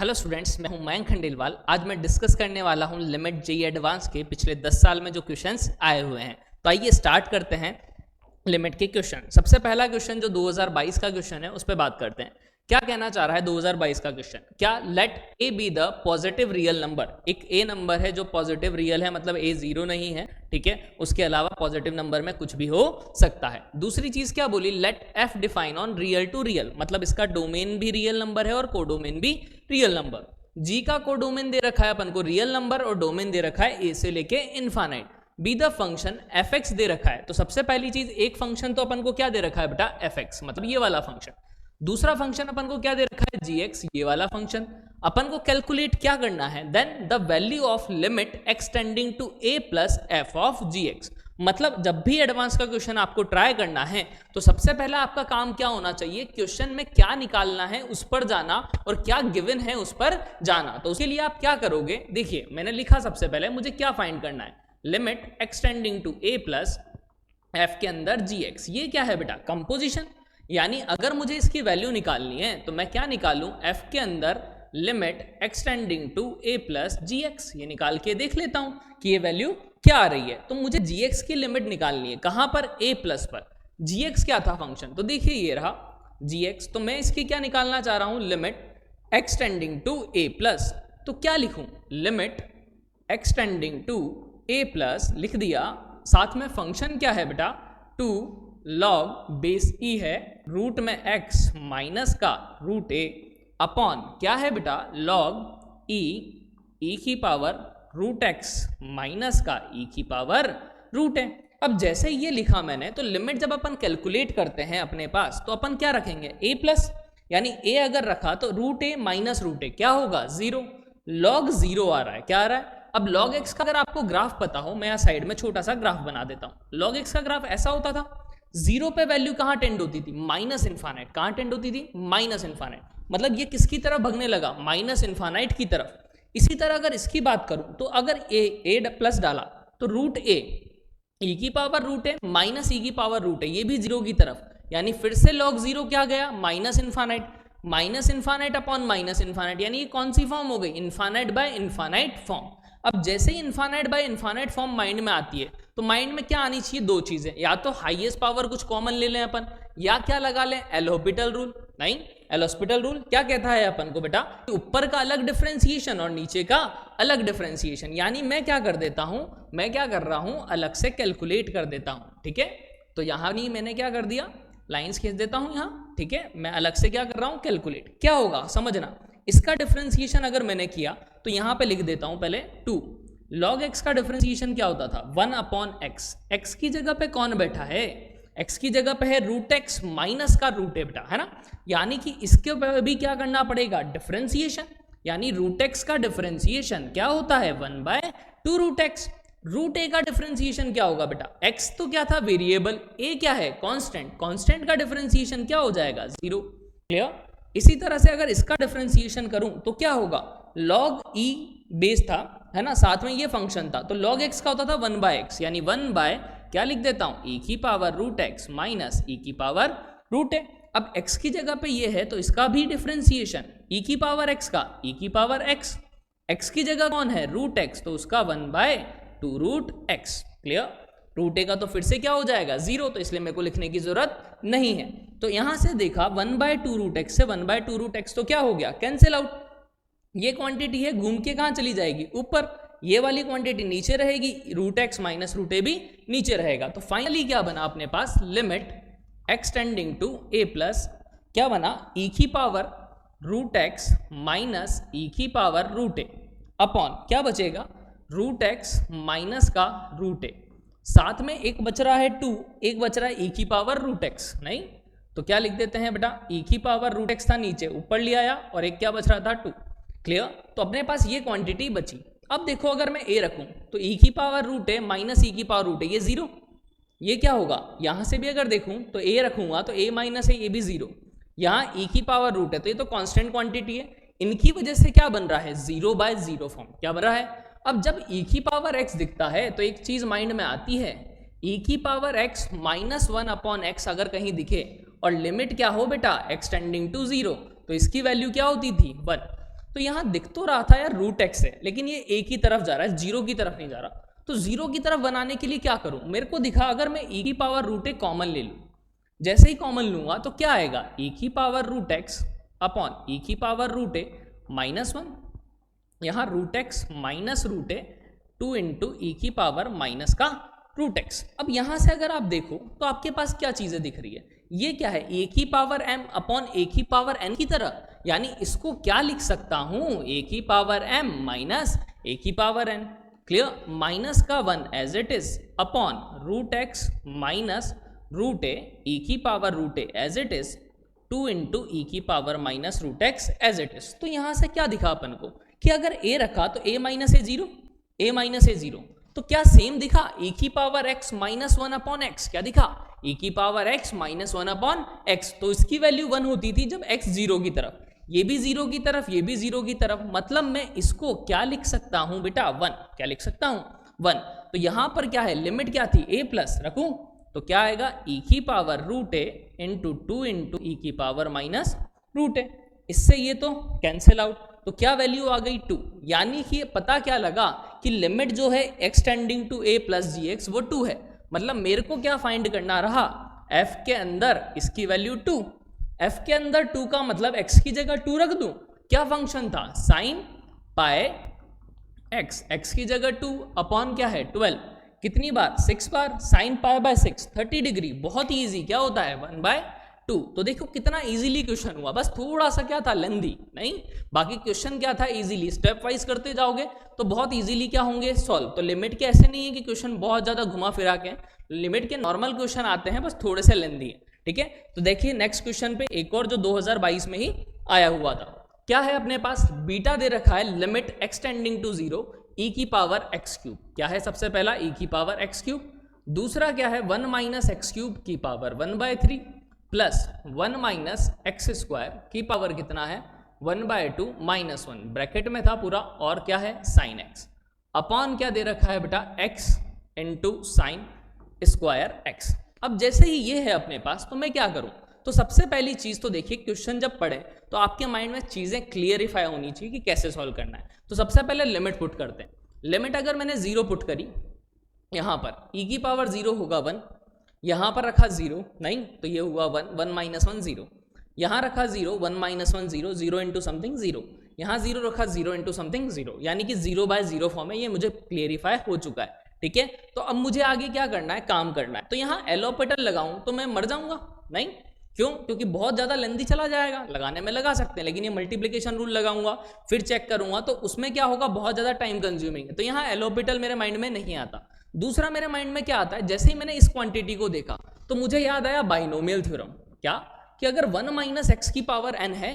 Hello students, मैं हूं मयंक खंडेलवाल। आज मैं डिस्कस करने वाला हूं लिमिट जेईई एडवांस के पिछले 10 साल में जो क्वेश्चंस आए हुए हैं। तो आइए स्टार्ट करते हैं लिमिट के क्वेश्चन। सबसे पहला क्वेश्चन जो 2022 का क्वेश्चन है उस पर बात करते हैं। क्या कहना चाह रहा है 2022 का क्वेश्चन? क्या let a be the positive real number. एक ए नंबर है जो पॉजिटिव रियल है, मतलब ए जीरो नहीं है, ठीक है। उसके अलावा पॉजिटिव नंबर में कुछ भी हो सकता है। दूसरी चीज क्या बोली? Let f define on real to real, मतलब इसका डोमेन भी रियल नंबर है और कोडोमेन भी रियल नंबर। जी का कोडोमेन दे रखा है अपन को रियल नंबर और डोमेन दे रखा है ए से लेके infinite. Be the function f x दे रखा है। तो सबसे पहली चीज, एक फंक्शन तो अपन को क्या दे रखा है बेटा? एफ एक्स, मतलब ये वाला फंक्शन। दूसरा फंक्शन अपन को क्या दे रखा है? जी एक्स, ये वाला फंक्शन। अपन को कैलकुलेट क्या करना है? Then the value of limit extending to a plus f of g x. मतलब जब भी एडवांस का क्वेश्चन आपको ट्राई करना है तो सबसे पहला आपका काम क्या होना चाहिए? क्वेश्चन में क्या निकालना है उस पर जाना, और क्या गिवन है उस पर जाना। तो उसके लिए आप क्या करोगे? देखिए, मैंने लिखा सबसे पहले मुझे क्या फाइंड करना है। Limit extending to a plus f के अंदर जी एक्स। ये क्या है बेटा? कंपोजिशन। यानी अगर मुझे इसकी वैल्यू निकालनी है तो मैं क्या निकालूं? एफ के अंदर limit extending to a plus g x. ये निकाल के देख लेता हूं कि ये वैल्यू क्या आ रही है। तो मुझे जी एक्स की लिमिट निकालनी है। कहां पर? ए प्लस पर। जी एक्स क्या था? फंक्शन। तो देखिए ये रहा जी एक्स। तो मैं इसकी क्या निकालना चाह रहा हूं? Limit extending to a plus. तो क्या लिखूं? Limit extending to a plus लिख दिया। साथ में फंक्शन क्या है बेटा? टू लॉग बेस ई है, रूट में एक्स माइनस का रूट ए अपॉन क्या है बेटा? लॉग ई की पावर रूट एक्स माइनस का ई की पावर रूट है। अब जैसे ये लिखा मैंने, तो लिमिट जब अपन कैलकुलेट करते हैं अपने पास तो अपन क्या रखेंगे? ए प्लस। यानी ए अगर रखा तो रूट ए माइनस रूट ए क्या होगा? जीरो। लॉग जीरो आ रहा है। क्या आ रहा है? अब लॉग एक्स का अगर आपको ग्राफ पता हो, मैं यहाँ साइड में छोटा सा ग्राफ बना देता हूं। लॉग एक्स का ग्राफ ऐसा होता था, जीरो पे वैल्यू कहां टेंड होती थी? Minus infinite. कहां टेंड होती थी? Minus infinite. मतलब ये किसकी तरफ भगने लगा? माइनस इनफाइनाइट की तरफ। इसी तरह अगर इसकी बात करूं तो अगर ए प्लस डाला तो रूट ए ई की पावर रूट है माइनस ई की पावर रूट है, ये भी जीरो की तरफ। यानी फिर से लॉग जीरो क्या गया? Minus infinite. Minus infinite upon minus infinite, यानी ये कौन सी फॉर्म हो गई? Infinite by infinite form. अब जैसे ही infinite by infinite form mind में आती है तो माइंड में क्या आनी चाहिए? दो चीजें, या तो हाईएस्ट पावर कुछ कॉमन ले लें अपन, या क्या लगा लें? एल'हॉस्पिटल रूल। नहीं, एल'हॉस्पिटल रूल क्या कहता है अपन को बेटा? ऊपर का अलग डिफरेंशिएशन और नीचे का अलग डिफरेंशिएशन। यानी मैं क्या कर देता हूं? मैं क्या कर रहा हूं? अलग से कैलकुलेट कर देता हूं, ठीक है। तो यहां नहीं, मैंने क्या कर दिया? लाइंस खींच देता हूं यहां, ठीक है। मैं अलग से क्या कर रहा हूं? कैलकुलेट। क्या होगा समझना। इसका डिफरेंशिएशन अगर मैंने किया तो यहां पे लिख देता हूं पहले 2। लॉग एक्स का डिफरेंशिएशन क्या होता था? 1 अपॉन एक्स। एक्स की जगह पे कौन बैठा है? एक्स की जगह पे है रूट एक्स माइनस का रूट ए बेटा, है ना। यानी कि इसके ऊपर भी क्या करना पड़ेगा? डिफरेंशिएशन। यानी रूट एक्स का डिफरेंशिएशन क्या होता है? 1/2 रूट एक्स। रूट ए का डिफरेंशिएशन क्या होगा बेटा? एक्स तो क्या था? वेरिएबल। ए क्या है? कांस्टेंट। कांस्टेंट का डिफरेंशिएशन क्या हो जाएगा? जीरो। क्लियर। इसी तरह से अगर इसका डिफरेंशिएशन करूं तो क्या होगा? लॉग ई बेस था, है ना, साथ में ये फंक्शन था, तो लॉग एक्स का होता था 1/x। यानी 1 बाय क्या लिख देता हूं? ई की power root x minus e की पावर रूट है। अब x की जगह पे ये है तो इसका भी डिफरेंशिएशन, ई की पावर एक्स का ई की पावर एक्स। x की जगह कौन है? रूट एक्स, तो उसका 1/2 रूट एक्स। क्लियर। रूट ए का तो फिर से क्या हो जाएगा? जीरो, तो इसलिए मेरे को लिखने की जरूरत नहीं है। तो यहां से देखा 1/2 रूट एक्स से 1/2 रूट एक्स तो क्या हो गया? Cancel out. ये क्वांटिटी है घूम के कहां चली जाएगी? ऊपर। ये वाली क्वांटिटी नीचे रहेगी, root x minus root a भी नीचे रहेगा। तो फाइनली क्या बना अपने पास? Limit extending to a plus क्या बना? ई की power root x minus e की पावर रूट ए अपॉन क्या बचेगा? रूट एक्स माइनस का रूट ए। साथ में एक बच रहा है 2, एक बच रहा है ई की पावर रूट एक्स। नहीं तो क्या लिख देते हैं बेटा? ई की पावर रूट एक्स था नीचे, ऊपर ले आया, और एक क्या बच रहा था? 2। क्लियर। तो अपने पास ये क्वांटिटी बची। अब देखो अगर मैं ए रखूं तो ई की पावर रूट है माइनस ई की पावर रूट है, ये जीरो। ये क्या होगा? यहां से भी अगर देखूं तो ए रखूंगा तो ए माइनस है, ये भी जीरो। यहां ई की पावर रूट है तो ये तो कांस्टेंट क्वांटिटी है, इनकी वजह से क्या बन रहा है? 0/0 फॉर्म। क्या बन रहा है? अब जब ई की पावर एक्स दिखता है तो एक चीज माइंड में आती है, ई की power x minus 1 upon x अगर कहीं दिखे और लिमिट क्या हो बेटा? एक्सटेंडिंग टू 0, तो इसकी वैल्यू क्या होती थी? 1। तो यहाँ दिख तो रहा था यार रूट एक्स है, लेकिन ये ए की तरफ जा रहा है, जीरो की तरफ नहीं जा रहा। तो जीरो की तरफ बनाने के लिए क्या करूं, मेरे को दिखा अगर मैं e की पावर रूट ए कॉमन ले लूं, जैसे ही कॉमन लूंगा तो क्या आएगा, e की power root x upon e की power root a minus one, यहाँ root x minus root a 2 into e की पावर माइनस का रूट एक्स। अब यहां से अगर आप देखो तो आपके पास क्या चीजें दिख रही है, ये क्या है, ए की पावर m अपॉन ए की पावर n की तरह, यानी इसको क्या लिख सकता हूं, ए की पावर m माइनस ए की पावर n, क्लियर, माइनस का 1 as it is upon root x minus root a की power root a as it is 2 into e की power minus root x as it is. तो यहां से क्या दिखा अपन को कि अगर a रखा तो a minus A zero, a minus A zero, तो क्या सेम दिखा, e की power x minus one upon x, क्या दिखा, e की power x minus one upon x. तो इसकी वैल्यू 1 होती थी जब x जीरो की तरफ, ये भी जीरो की तरफ, ये भी जीरो की तरफ, मतलब मैं इसको क्या लिख सकता हूं बेटा, 1, क्या लिख सकता हूं, 1। तो यहां पर क्या है, लिमिट क्या थी, a प्लस रखूं तो क्या आएगा, e की पावर रूट ए इंटू 2 इंटू ई की पावर माइनस रूट ए, इससे ये तो कैंसिल आउट, तो क्या वैल्यू आ गई 2, यानी कि पता क्या लगा कि लिमिट जो है x tending to a plus g x वो 2 है। मतलब मेरे को क्या फाइंड करना रहा, f के अंदर इसकी वैल्यू 2, f के अंदर 2 का मतलब x की जगह 2 रख दूं, क्या फंक्शन था, साइन पाए x, x की जगह 2 अपॉन क्या है 12, कितनी बार 6 बार, साइन पाए बाय 6 30 डिग्री, बहुत ईजी, क्या होता है 1/2। तो देखो कितना इजीली क्वेश्चन हुआ, बस थोड़ा सा क्या था लेंदी, नहीं बाकी क्वेश्चन क्या था इजीली, स्टेप वाइज करते जाओगे तो बहुत इजीली क्या होंगे सॉल्व। तो लिमिट के ऐसे नहीं है कि क्वेश्चन बहुत ज्यादा घुमा फिरा के, लिमिट के नॉर्मल क्वेश्चन आते हैं, बस थोड़े से लेंदी है, ठीक है। तो देखिए नेक्स्ट क्वेश्चन पे एक और जो 2022 में ही आया हुआ था, क्या है अपने पास, बीटा दे रखा है, लिमिट एक्स टेंडिंग टू 0 ई की पावर एक्स क्यूब, क्या है सबसे पहला ई की पावर एक्स क्यूब, दूसरा क्या है 1 माइनस एक्स क्यूब की power 1/3 plus 1 minus x square की पावर कितना है 1/2 माइनस 1, ब्रैकेट में था पूरा, और क्या है साइन एक्स अपॉन क्या दे रखा है बेटा x into sine square x. अब जैसे ही ये है अपने पास तो मैं क्या करूं, तो सबसे पहली चीज तो देखिए क्वेश्चन जब पढ़े तो आपके माइंड में चीजें क्लियरिफाई होनी चाहिए कि कैसे सॉल्व करना है। तो सबसे पहले लिमिट पुट करते हैं, लिमिट अगर मैंने 0 पुट करी, यहां पर e की पावर 0 होगा 1, यहां पर रखा 0 नहीं तो ये हुआ 1, 1 माइनस 1 0, यहां रखा 0, 1 माइनस 1 0, 0 इंटू समथिंग 0, यहाँ 0 रखा 0 इंटू समथिंग 0, यानी कि 0/0 फॉर्म है, ये मुझे क्लियरिफाई हो चुका है, ठीक है। तो अब मुझे आगे क्या करना है, काम करना है। तो यहाँ एलोपेटर लगाऊं तो मैं मर जाऊंगा, नहीं क्यों, क्योंकि बहुत ज्यादा लेंथी चला जाएगा, लगाने में लगा सकते हैं, लेकिन ये मल्टीप्लिकेशन रूल लगाऊंगा फिर चेक करूंगा तो उसमें क्या होगा, बहुत ज्यादा टाइम कंज्यूमिंग है, तो यहाँ एलोपेटर मेरे माइंड में नहीं आता। दूसरा मेरे माइंड में क्या आता है, जैसे ही मैंने इस क्वांटिटी को देखा तो मुझे याद आया बाइनोमियल थ्योरम, क्या कि अगर 1 माइनस एक्स की पावर n है,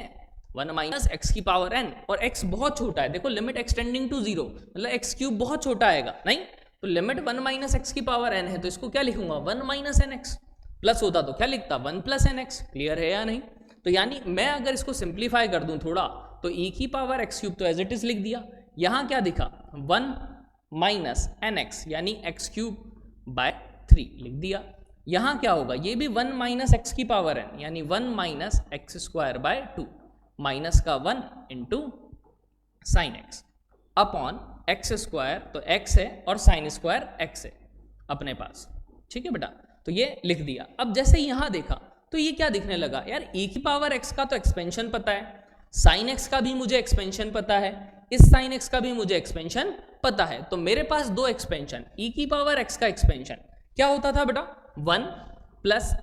1 माइनस एक्स की पावर n और x बहुत छोटा है, देखो लिमिट एक्सटेंडिंग टू 0 मतलब एक्स क्यूब बहुत छोटा आएगा, नहीं तो लिमिट 1 माइनस एक्स की पावर n है तो इसको क्या लिखूंगा 1 माइनस एन एक्स, प्लस होता तो क्या लिखता 1 प्लस एन एक्स, क्लियर है या नहीं। तो यानी मैं अगर इसको सिंप्लीफाई कर दूं थोड़ा तो e की पावर एक्स क्यूब तो एज इट इज लिख दिया, यहां क्या दिखा 1 माइनस एन एक्स यानी एक्स क्यूब बाय 3 लिख दिया, यहां क्या होगा ये भी 1 माइनस एक्स की पावर n यानी 1 minus x square by 2 minus का 1 into sine x upon x square, तो x है और साइन स्क्वायर x है अपने पास, ठीक है बेटा। तो ये लिख दिया। अब जैसे यहां देखा तो ये क्या दिखने लगा यार, e की पावर x का तो एक्सपेंशन पता है, साइन x का भी मुझे एक्सपेंशन पता है, इस साइन x का भी मुझे एक्सपेंशन पता है, तो मेरे पास दो एक्सपेंशन, e की पावर x का एक्सपेंशन क्या होता था बेटा 1 plus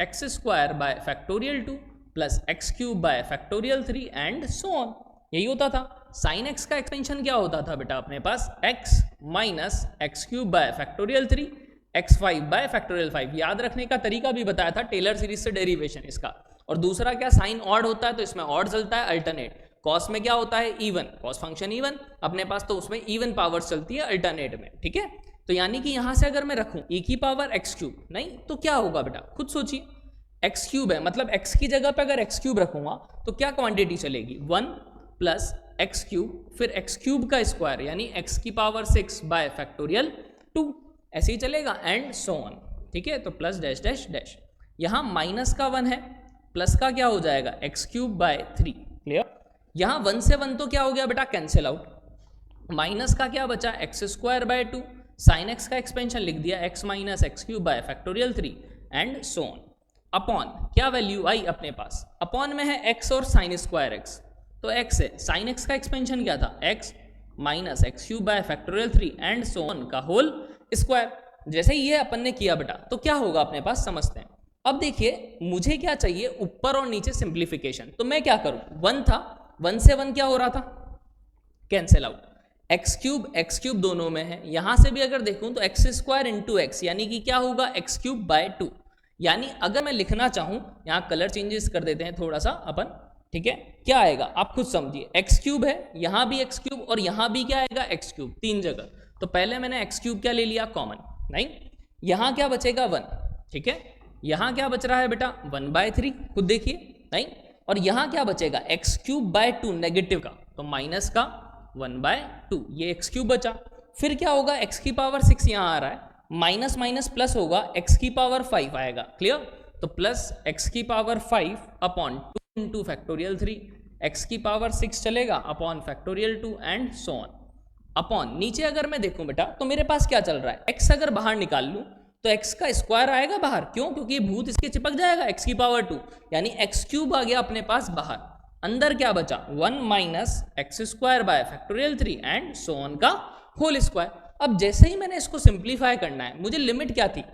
x square by factorial 2 plus x cube by factorial 3 and so on, यही होता था। साइन एक्स का एक्सपेंशन क्या होता था बेटा अपने पास x minus x cube by factorial 3 x5 by factorial 5, याद रखने का तरीका भी बताया था, टेलर सीरीज से डेरिवेशन इसका। और दूसरा क्या, साइन ऑड होता है तो इसमें ऑड चलता है अल्टरनेट, कॉस में क्या होता है इवन, कॉस फंक्शन इवन अपने पास तो उसमें इवन पावर्स चलती है अल्टरनेट में, ठीक है। तो यानी कि यहां से अगर मैं रखूं e की पावर एक्स क्यूब, नहीं तो क्या होगा बेटा खुद सोचिए, एक्स क्यूब है मतलब x की जगह पे अगर एक्स क्यूब रखूंगा तो क्या क्वांटिटी चलेगी 1 प्लस एक्स क्यूब फिर एक्स क्यूब का स्क्वायर यानी x की पावर 6 बाय फैक्टोरियल 2, ऐसे ही चलेगा एंड सो ऑन, ठीक है। तो प्लस डैश डैश डैश, यहां माइनस का 1 है, प्लस का क्या हो जाएगा एक्स क्यूब बाय 3, क्लियर। यहाँ 1 से 1 तो क्या हो गया बेटा, कैंसिल आउट। माइनस का क्या बचा, x square by 2, sine x का एक्सपेंशन लिख दिया x minus x cube by factorial 3 and so on. Upon क्या वैल्यू आई अपने पास, अपॉन में है एक्स और साइन स्क्वायर एक्स, तो एक्स है, साइन एक्स का एक्सपेंशन क्या था, x minus x cube by factorial 3 and so on का होल स्क्वायर। जैसे ये अपन ने किया बेटा तो क्या होगा अपने पास, समझते हैं। अब देखिए मुझे क्या चाहिए, ऊपर और नीचे सिंप्लीफिकेशन, तो मैं क्या करूं, 1 था, 1 से 1 क्या हो रहा था, कैंसिल आउट, एक्स क्यूब दोनों में है, यहां से भी अगर देखूं तो एक्स स्क्वायर इंटू एक्स यानी कि क्या होगा, एक्स क्यूब बाय 2। यानी अगर मैं लिखना चाहूं, यहां कलर चेंजेस कर देते हैं थोड़ा सा अपन, ठीक है, क्या आएगा आप खुद समझिए, एक्स क्यूब है, यहां भी एक्स क्यूब और यहां भी क्या आएगा, एक्स क्यूब, 3 जगह। तो पहले मैंने एक्स क्यूब क्या ले लिया, कॉमन, नहीं, यहां क्या बचेगा 1, ठीक है, यहां क्या बच रहा है बेटा 1/3, खुद देखिए, नहीं, और यहां क्या बचेगा एक्स क्यूब बाय 2 नेगेटिव का, तो माइनस का 1/2, ये एक्स क्यूब बचा। फिर क्या होगा, एक्स की पावर 6 यहां आ रहा है, माइनस माइनस प्लस होगा, एक्स की पावर 5 आएगा, क्लियर, तो प्लस एक्स की power 5 upon 2 into factorial 3, x की पावर 6 चलेगा upon factorial 2 and so on. Upon नीचे अगर मैं देखूं बेटा तो मेरे पास क्या चल रहा है, एक्स अगर बाहर निकाल लूं तो एक्स का स्क्वायर आएगा बाहर, क्यों, क्योंकि ये भूत इसके चिपक जाएगा, एक्स की पावर 2, यानी एक्स क्यूब आ गया अपने पास बाहर, अंदर क्या बचा 1 minus x square by factorial 3 and so on का होल स्क्वायर। अब जैसे ही मैंने इसको सिंप्लीफाई करना है, मुझे लिमिट क्या थी,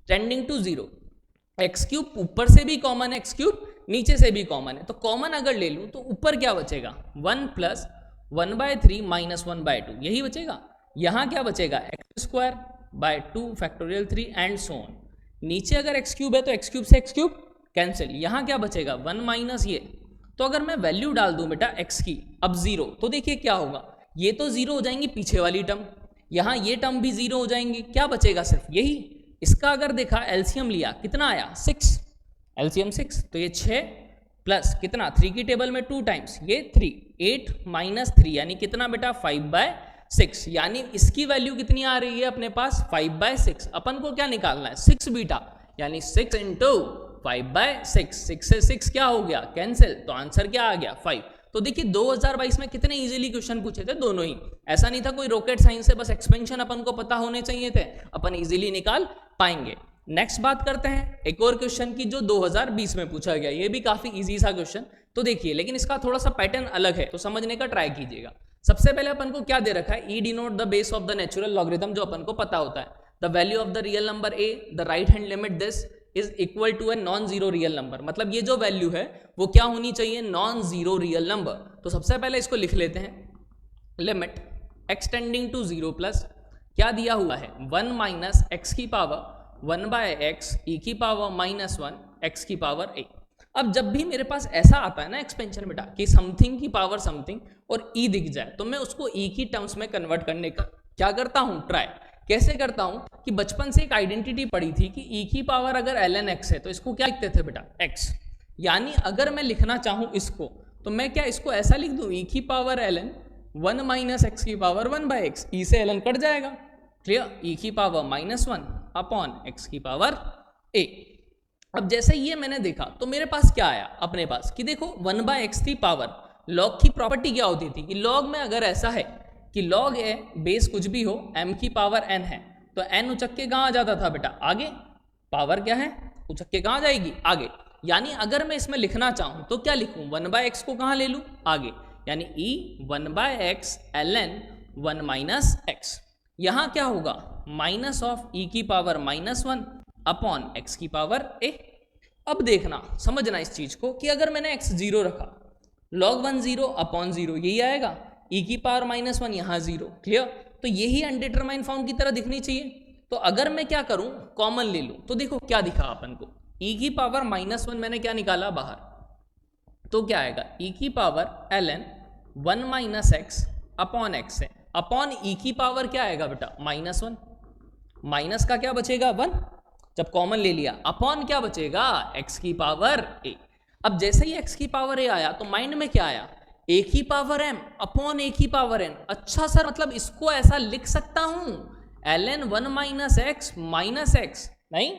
टेंडिंग टू 0, एक्स क्यूब ऊपर से भी कॉमन है, एक्स क्यूब नीचे से भी कॉमन है, तो कॉमन अगर ले लूं तो ऊपर क्या बचेगा 1 प्लस 1/3 माइनस 1/2, यही बचेगा। यहां क्या बचेगा x square by 2 factorial 3 and so on. नीचे अगर एक्स क्यूब है तो एक्स क्यूब से एक्स क्यूब कैंसिल, यहां क्या बचेगा 1 माइनस ये। तो अगर मैं वैल्यू डाल दूं बेटा एक्स की, अब 0, तो देखिए क्या होगा, ये तो 0 हो जाएंगी पीछे वाली टर्म, यहां ये टर्म भी 0 हो जाएंगी, क्या बचेगा सिर्फ यही। इसका अगर देखा एलसीएम लिया कितना आया 6, एलसीएम 6, तो ये 6 प्लस कितना 3 की टेबल में 2 टाइम्स ये 3, 8 माइनस 3 यानी कितना बेटा 5/6, यानी इसकी वैल्यू कितनी आ रही है अपने पास 5/6। अपन को क्या निकालना है 6 बीटा, यानी 6 इंटू 5/6, 6 से 6 क्या हो गया कैंसिल, तो आंसर क्या आ गया 5। तो देखिए 2022 में कितने इजीली क्वेश्चन पूछे थे दोनों ही, ऐसा नहीं था कोई रॉकेट साइंस से, बस एक्सपेंशन अपन को पता होने चाहिए थे, अपन इजीली निकाल पाएंगे। नेक्स्ट बात करते हैं एक और क्वेश्चन की जो 2020 में पूछा गया, ये भी काफी इजी सा क्वेश्चन, तो देखिए लेकिन इसका थोड़ा सा पैटर्न अलग है, तो समझने का ट्राई कीजिएगा। सबसे पहले अपन को क्या दे रखा है, e denote the base of the natural logarithm, जो अपन को पता होता है, the value of the real number a, the right hand limit this is equal to a non zero real number, मतलब ये जो वैल्यू है वो क्या होनी चाहिए, नॉन जीरो रियल नंबर। तो सबसे पहले इसको लिख लेते हैं, लिमिट एक्सटेंडिंग टू 0 प्लस क्या दिया हुआ है 1 माइनस एक्स की पावर 1/x e की पावर -1 x की पावर a। अब जब भी मेरे पास ऐसा आता है ना एक्सपेंशन बेटा कि समथिंग की पावर समथिंग और e दिख जाए, तो मैं उसको e की टर्म्स में कन्वर्ट करने का क्या करता हूं, ट्राई। कैसे करता हूं कि बचपन से एक आइडेंटिटी पड़ी थी कि e की पावर अगर ln x है तो इसको क्या लिखते थे बेटा x, यानी अगर मैं लिखना चाहूं इसको तो मैं क्या इसको ऐसा लिख दूं e की पावर ln 1 माइनस एक्स की पावर 1/x, e से ln कट जाएगा, क्लियर, e की पावर -1 अपॉन x की पावर a। अब जैसे ये मैंने देखा तो मेरे पास क्या आया अपने पास कि देखो 1/x थी पावर, लॉग की प्रॉपर्टी क्या होती थी कि लॉग में अगर ऐसा है कि लॉग ए बेस कुछ भी हो m की पावर n है, तो n उचक के कहाँ आ जाता था बेटा आगे, पावर क्या है उचक के कहाँ जाएगी आगे, यानी अगर मैं इसमें लिखना चाहूं तो क्या लिखूं 1/x को कहाँ ले लूं आगे, यानी e 1/x ln 1 minus x। यहां क्या होगा माइनस ऑफ e की पावर -1 अपॉन x की पावर a। अब देखना समझना इस चीज को कि अगर मैंने x 0 रखा, log 1 0 अपॉन 0 यही आएगा, e की पावर -1 यहां 0, क्लियर, तो यही अनडिटरमाइंड फॉर्म की तरह दिखनी चाहिए। तो अगर मैं क्या करूं कॉमन ले लूं तो देखो क्या दिखा अपन को, e की पावर -1 मैंने क्या निकाला बाहर, तो क्या आएगा e की power ln 1 minus x upon x है, अपॉन e की पावर क्या आएगा बेटा -1, माइनस का क्या बचेगा 1 जब कॉमन ले लिया, अपॉन क्या बचेगा x की पावर a। अब जैसे ही x की पावर a आया तो माइंड में क्या आया a की पावर m अपॉन a की पावर n। अच्छा सर मतलब इसको ऐसा लिख सकता हूं ln 1 minus x minus x, नहीं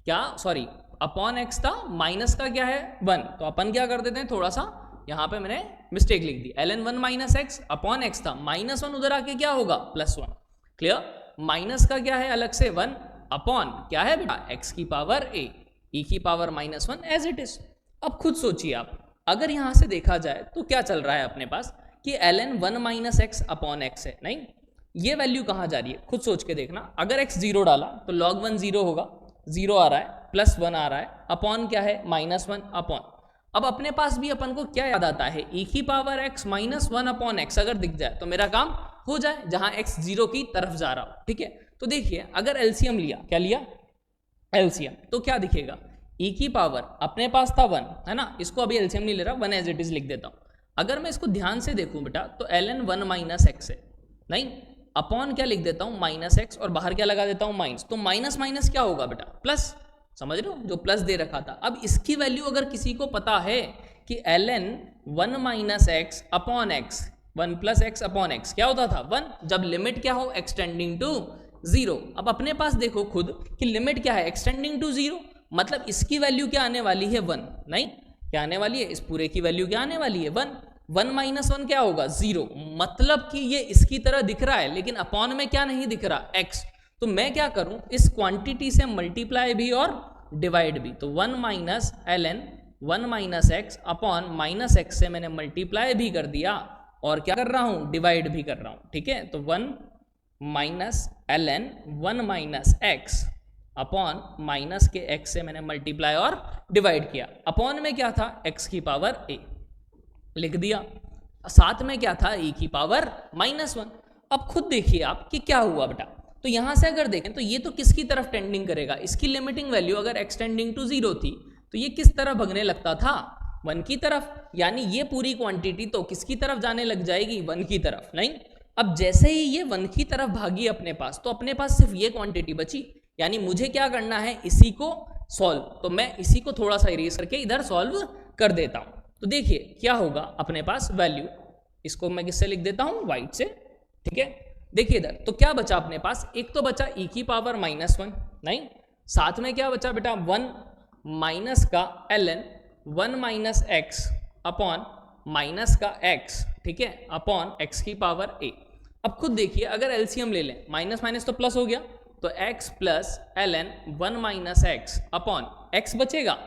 क्या सॉरी अपॉन x था, माइनस का क्या है 1, तो अपन क्या कर देते हैं थोड़ा सा यहाँ पे मैंने मिस्टेक लिख दी, ln 1 minus x upon x था, माइनस वन उधर आके क्या होगा +1। क्लियर? माइनस का क्या है अलग से 1 अपॉन क्या है बेटा x की पावर a e की पावर -1 एज इट इज। अब खुद सोचिए आप, अगर यहां से देखा जाए तो क्या चल रहा है अपने पास कि ln 1 minus x upon x है, नहीं ये वैल्यू कहाँ जा रही है खुद सोच के देखना। अगर x 0 डाला तो log 1 0 होगा, 0 आ रहा है, +1 आ रहा है, अपॉन क्या है -1 अपॉन। अब अपने पास भी अपन को क्या याद आता है, e की पावर x -1 अपॉन एक्स अगर दिख जाए तो मेरा काम हो जाए, जहां x 0 की तरफ जा रहा हो। ठीक है, तो देखिए अगर एलसीएम लिया, क्या लिया एलसीएम, तो क्या दिखेगा, e की पावर अपने पास था 1 है ना, इसको अभी एलसीएम नहीं ले रहा, 1 एज इट इज लिख देता हूं। अगर मैं इसको ध्यान से देखूं बेटा तो ln 1 माइनस एक्स है, नहीं अपॉन क्या लिख देता हूं -x और बाहर क्या लगा देता हूं माइनस, तो माइनस माइनस क्या होगा बेटा प्लस, समझ रहे हो जो प्लस दे रखा था। अब इसकी वैल्यू अगर किसी को पता है कि ln 1 minus x upon x 1 plus x upon x क्या होता था 1, जब लिमिट क्या हो एक्सटेंडिंग टू 0। अब अपने पास देखो खुद कि लिमिट क्या है एक्सटेंडिंग टू 0, मतलब इसकी वैल्यू क्या आने वाली है 1, नहीं क्या आने वाली है, इस पूरे की वैल्यू क्या आने वाली है 1, 1 माइनस 1 क्या होगा 0, मतलब कि ये इसकी तरह दिख रहा है लेकिन अपॉन में क्या नहीं दिख रहा x। तो मैं क्या करूं, इस क्वांटिटी से मल्टीप्लाई भी और डिवाइड भी, तो 1 minus ln 1 minus x upon minus x से मैंने मल्टीप्लाई भी कर दिया और क्या कर रहा हूं डिवाइड भी कर रहा हूं। ठीक है, तो 1 minus ln 1 minus x upon minus के x से मैंने मल्टीप्लाई और डिवाइड किया, अपॉन में क्या था x की पावर a लिख दिया, साथ में क्या था e की पावर -1। अब खुद देखिए आप कि क्या हुआ बेटा, तो यहां से अगर देखें तो ये तो किसकी तरफ टेंडिंग करेगा, इसकी लिमिटिंग वैल्यू अगर एक्सटेंडिंग टू 0 थी तो ये किस तरफ भगने लगता था 1 की तरफ, यानी ये पूरी क्वांटिटी तो किसकी तरफ जाने लग जाएगी 1 की तरफ, नहीं। अब जैसे ही ये 1 की तरफ भागी अपने पास, तो अपने पास सिर्फ ये क्वांटिटी बची, यानी मुझे क्या करना है इसी को सॉल्व, तो मैं इसी को थोड़ा सा इरेज करके इधर सॉल्व कर देता हूं। तो देखिए क्या होगा अपने पास वैल्यू, इसको मैं किससे लिख देता हूं वाइट से। ठीक है, देखिए इधर तो क्या बचा अपने पास, एक तो बचा e की पावर -1, नहीं साथ में क्या बचा बेटा 1 माइनस का ln 1 minus x upon minus का x, ठीक है अपॉन x की पावर a। अब खुद देखिए अगर एलसीएम ले लें, माइनस माइनस तो प्लस हो गया, तो x plus ln 1 minus x upon x बचेगा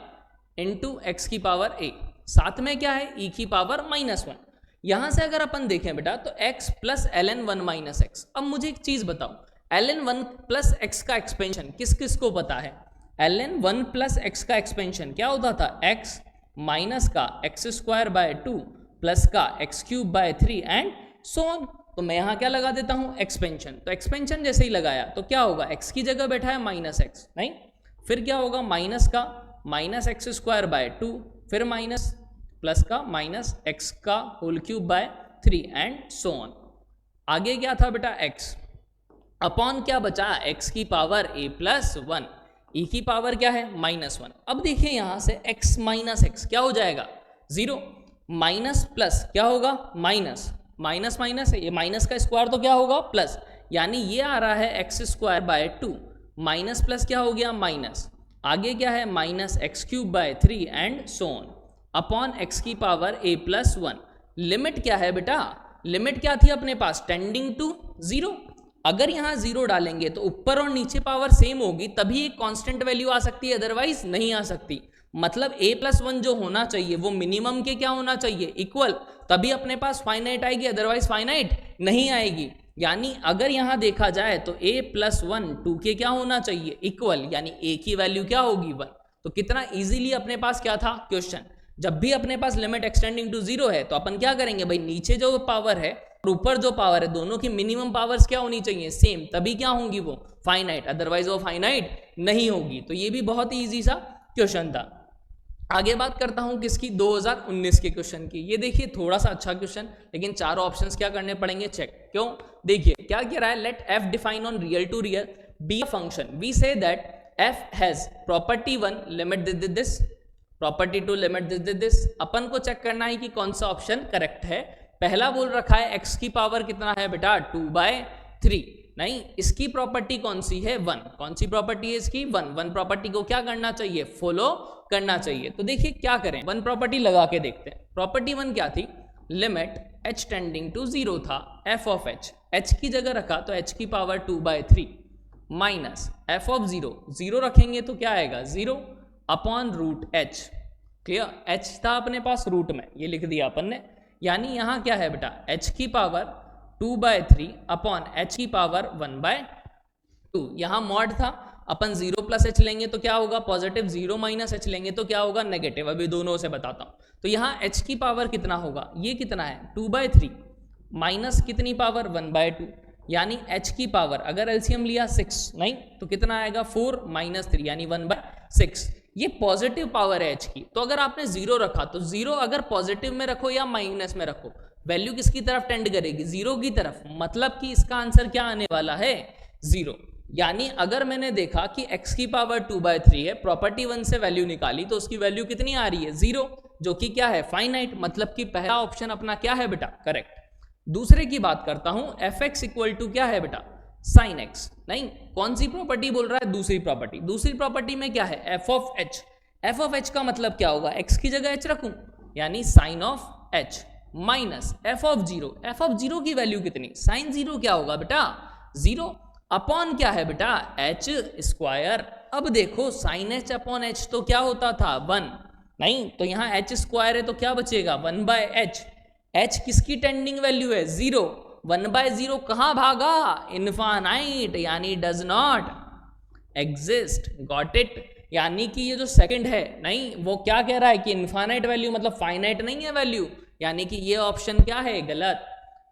इंटू x की पावर a, साथ में क्या है e की पावर -1। यहां से अगर अपन देखें बेटा तो x plus ln 1 minus x. अब मुझे एक चीज बताओ, ln 1 प्लस एक्स का एक्सपेंशन किस किस को पता है, ln 1 प्लस एक्स का एक्सपेंशन क्या होता था x माइनस का x² 2 प्लस का x³ 3 एंड सो ऑन। तो मैं यहां क्या लगा देता हूं एक्सपेंशन, तो एक्सपेंशन जैसे ही लगाया तो क्या होगा x की जगह बैठा है -x, नहीं फिर क्या होगा माइनस का -x² 2 फिर माइनस प्लस का -x³ एंड सो ऑन। आगे क्या था बेटा x अपॉन क्या बचा x की पावर a प्लस 1, e की पावर क्या है -1। अब देखिए यहां से x माइनस एक्स क्या हो जाएगा 0, माइनस प्लस क्या होगा माइनस, माइनस माइनस है ये माइनस का स्क्वायर तो क्या होगा प्लस, यानी ये आ रहा है x² 2 माइनस प्लस क्या हो गया माइनस, आगे क्या है -x³ and so on upon x की पावर a प्लस 1। लिमिट क्या है बेटा, लिमिट क्या थी अपने पास टेंडिंग टू 0। अगर यहाँ 0 डालेंगे तो ऊपर और नीचे पावर सेम होगी, तभी एक कांस्टेंट वैल्यू आ सकती है, अदरवाइज नहीं आ सकती। मतलब a प्लस 1 जो होना चाहिए वो मिनिमम के क्या होना चाहिए इक्वल, तभी अपने पास फाइनाइट आएगी, अदरवाइज फाइनाइट नहीं आएगी। यानी अगर यहाँ देखा जाए तो a प्लस 1 2 के क्या होना चाहिए इक्वल, यानी a की वैल्यू क्या होगी 1। तो कितना इजीली अपने पास क्या था क्वेश्चन, जब भी अपने पास लिमिट एक्सटेंडिंग टू 0 है तो अपन क्या करेंगे भाई, नीचे जो पावर है और ऊपर जो पावर है दोनों की मिनिमम पावर्स क्या होनी चाहिए सेम, तभी क्या होंगी वो फाइनाइट, अदरवाइज वो फाइनाइट नहीं होगी। तो ये भी बहुत ही इजी सा क्वेश्चन था। आगे बात करता हूं किसकी 2019 के क्वेश्चन की। ये देखिए थोड़ा सा अच्छा क्वेश्चन, लेकिन चारों ऑप्शंस क्या करने पड़ेंगे चेक, क्यों देखिए क्या कह रहा है, let f define on real to real be function, we say that f has property 1 limit this property 2 limit this. अपन को चेक करना है कि कौन सा ऑप्शन करेक्ट है। पहला बोल रखा है x की पावर कितना है बेटा 2/3, नहीं इसकी प्रॉपर्टी कौन सी है 1, कौन सी प्रॉपर्टी है इसकी 1 प्रॉपर्टी को क्या करना चाहिए फॉलो करना चाहिए। तो देखिए क्या करें, 1 प्रॉपर्टी लगा के देखते हैं। प्रॉपर्टी 1 क्या थी, लिमिट h टेंडिंग टू 0 था f ऑफ h की जगह रखा तो h की पावर 2/3 माइनस f ऑफ 0 रखेंगे तो क्या आएगा 0 upon root h। Clear, h था अपने पास रूट में, ये लिख दिया अपन ने, यानी यहाँ क्या है बेटा h की पावर 2/3 अपॉन h की पावर 1/2। यहाँ मॉड था, अपन 0 प्लस h लेंगे तो क्या होगा पॉजिटिव, 0 माइनस h लेंगे तो क्या होगा नेगेटिव। अभी दोनों से बताता हूँ। तो यहाँ h की पावर कितना होगा, ये कितना है 2/3 माइनस कितनी पावर 1/2, यानी h की पावर अगर एलसीएम लिया 6 नहीं तो कितना आएगा 4 माइनस 3 यानी 1/6। ये पॉजिटिव पावर है h की। तो अगर आपने 0 रखा तो 0 अगर पॉजिटिव में रखो या माइनस में रखो वैल्यू किसकी तरफ टेंड करेगी 0 की तरफ, मतलब कि इसका आंसर क्या आने वाला है 0। यानी अगर मैंने देखा कि x की पावर 2/3 है, प्रॉपर्टी 1 से वैल्यू निकाली तो उसकी वैल्यू कितनी आ रही है 0, जो कि क्या है फाइनाइट, मतलब कि पहला ऑप्शन अपना क्या है बेटा करेक्ट। दूसरे की बात करता हूं, fx इक्वल टू क्या है बेटा साइन x, नहीं कौन सी प्रॉपर्टी बोल रहा है दूसरी प्रॉपर्टी में क्या है f ऑफ h का मतलब क्या होगा x की जगह h रखूं यानी sine of h minus f of 0 की वैल्यू कितनी साइन 0 क्या होगा बेटा 0 अपॉन क्या है बेटा h स्क्वायर। अब देखो साइन h अपॉन h तो क्या होता था 1, नहीं तो यहाँ h स्क्वायर है तो क्या बचेगा 1/h। h किसकी टेंडिंग वैल्यू है 0, 1/0 कहाँ भागा इनफाइनाइट, यानी does not exist. Got it, यानी कि ये जो सेकंड है नहीं वो क्या कह रहा है कि इनफाइनाइट वैल्यू मतलब फाइनाइट नहीं है वैल्यू, यानी कि ये ऑप्शन क्या है गलत।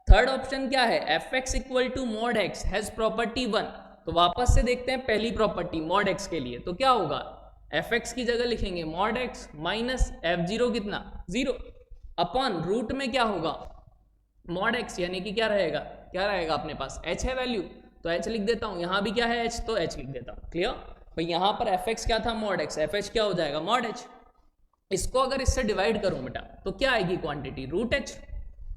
थर्ड ऑप्शन क्या है fx equal to mod x has property 1। तो वापस से देखते हैं पहली प्रॉपर्टी मॉड x के लिए, तो क्या होगा fx की जगह लिखेंगे मॉड x माइनस f0 कितना 0 अपॉन रूट में क्या होगा मॉड x, यानी कि क्या रहेगा अपने पास h है वैल्यू तो h लिख देता हूं, यहां भी क्या है h तो h लिख देता हूं। क्लियर भाई, यहां पर fx क्या था मॉड x, fh क्या हो जाएगा मॉड h। इसको अगर इससे डिवाइड करूं बेटा तो क्या आएगी क्वांटिटी रूट h,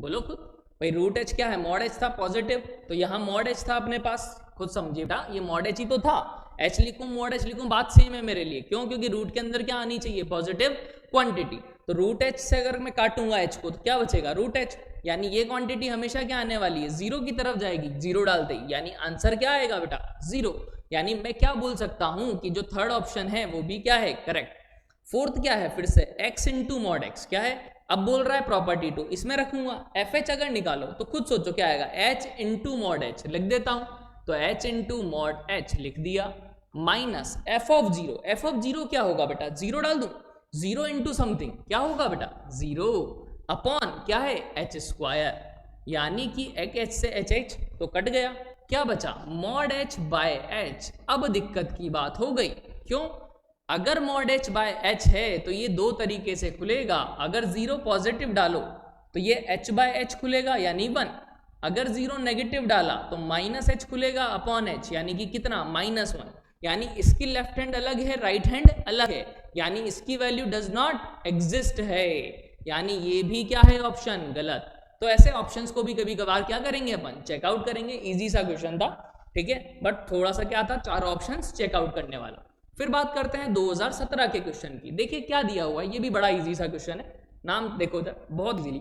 बोलो खुद भाई रूट h क्या है मॉड h था पॉजिटिव तो यहाँ मॉड h था अपने पास, खुद समझिए बेटा ये मॉड h ही तो था, h लिखूं मॉड h लिखूं बात सेम है मेरे लिए, क्यों क्योंकि रूट के अंदर क्या आनी चाहिए पॉजिटिव क्वांटिटी। तो रूट h से अगर मैं काटूंगा h को तो क्या बचेगा रूट h, यानी ये क्वांटिटी हमेशा क्या आने वाली है 0 की तरफ जाएगी, 0 डालते ही, यानी आंसर क्या आएगा बेटा 0। यानी मैं क्या बोल सकता हूं कि जो थर्ड ऑप्शन है वो भी क्या है करेक्ट। फोर्थ क्या है फिर से x इंटू मॉड x क्या है, अब बोल रहा है प्रॉपर्टी 2 इसमें रखूंगा, fh अगर निकालो तो खुद सोचो क्या आएगा h इंटू मॉड h लिख देता हूं, तो h इंटू मॉड h लिख दिया माइनस f ऑफ 0 क्या होगा बेटा 0 डाल दूं, 0 इंटू समथिंग क्या होगा बेटा 0 अपॉन क्या है h स्क्वायर, यानी कि h से h तो कट गया, क्या बचा मॉड h बाय h। अब दिक्कत की बात हो गई, क्यों अगर मॉड h बाय h है तो ये दो तरीके से खुलेगा, अगर 0 पॉजिटिव डालो तो ये h बाय h खुलेगा यानी 1, अगर 0 नेगेटिव डाला तो माइनस h खुलेगा अपॉन h यानी कि कितना -1, यानी इसकी लेफ्ट हैंड अलग है राइट हैंड अलग है, यानी इसकी वैल्यू डज नॉट एग्जिस्ट है, यानी ये भी क्या है ऑप्शन गलत। तो ऐसे ऑप्शंस को भी कभी कभार क्या करेंगे अपन चेकआउट करेंगे, इजी सा क्वेश्चन था ठीक है, बट थोड़ा सा क्या था 4 ऑप्शंस चेकआउट करने वाला। फिर बात करते हैं 2017 के क्वेश्चन की, देखिए क्या दिया हुआ है, ये भी बड़ा इजी सा क्वेश्चन है, नाम देखो इधर बहुत इजीली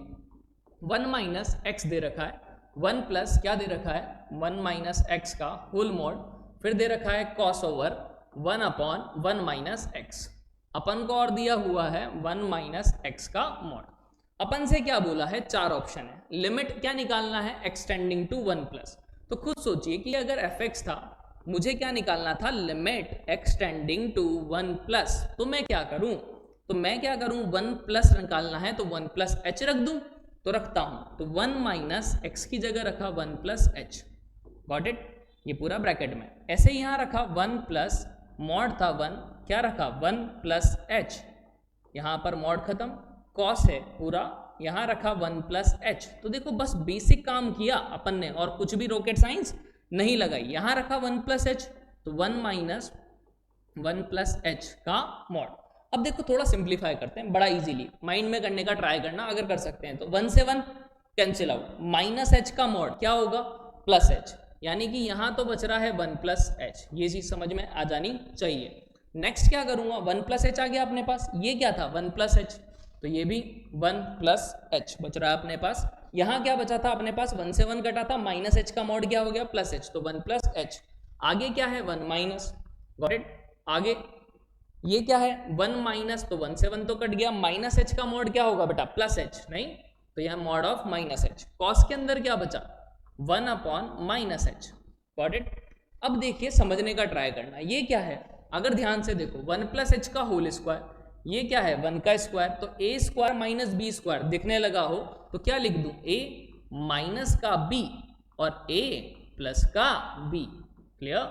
1 माइनस एक्स दे रखा है, 1 प्लस क्या दे रखा है 1 माइनस एक्स का होल मॉड, फिर दे रखा है cos over 1 upon 1 minus x, अपन को और दिया हुआ है 1 माइनस एक्स का मॉड। अपन से क्या बोला है 4 ऑप्शन है, लिमिट क्या निकालना है एक्सटेंडिंग टू 1 प्लस। तो खुद सोचिए कि अगर fx था मुझे क्या निकालना था लिमिट एक्सटेंडिंग टू 1 प्लस, तो मैं क्या करूं 1 प्लस निकालना है तो 1 प्लस h रख दूं, तो रखता हूं, तो 1 माइनस एक्स की जगह रखा 1 प्लस h, गॉट इट, ये पूरा ब्रैकेट में, ऐसे यहाँ रखा 1 प्लस मॉड था 1 क्या रखा 1 प्लस h, यहाँ पर मॉड खत्म, कॉस है पूरा यहाँ रखा 1 प्लस h। तो देखो बस बेसिक काम किया अपन ने और कुछ भी रॉकेट साइंस नहीं लगाई, यहाँ रखा 1 प्लस h तो 1 माइनस 1 प्लस h का मॉड। अब देखो थोड़ा सिंप्लीफाई करते हैं बड़ा इजीली, माइंड में करने का ट्राई करना, अगर कर सकते हैं तो 1 से 1 कैंसिल आउट, माइनस h का मॉड क्या होगा प्लस h, यानी कि यहाँ तो बच रहा है 1 प्लस h, ये चीज समझ में आ जानी चाहिए। नेक्स्ट क्या करूंगा 1 प्लस h आ गया अपने पास, ये क्या था 1 प्लस h, तो ये भी 1 प्लस एच बच रहा है अपने पास। यहाँ क्या बचा था अपने पास, 1 से 1 कटा था, माइनस एच का मॉड क्या हो गया, प्लस एच, तो 1 प्लस एच। आगे क्या है 1 माइनस, गॉट इट। आगे ये क्या है 1 माइनस, तो 1 से 1 तो कट गया, माइनस एच का मॉड क्या होगा बेटा, प्लस एच, नहीं तो यह mod of minus H. Cos के अंदर क्या बचा 1 upon minus H, got it. अब देखिए समझने का ट्राई करना, ये क्या है, अगर ध्यान से देखो 1 प्लस एच का होल स्क्वायर, ये क्या है 1 का स्क्वायर, तो ए स्क्वायर माइनस बी स्क्वायर दिखने लगा हो तो क्या लिख दूं, ए माइनस का बी और ए प्लस का b, clear,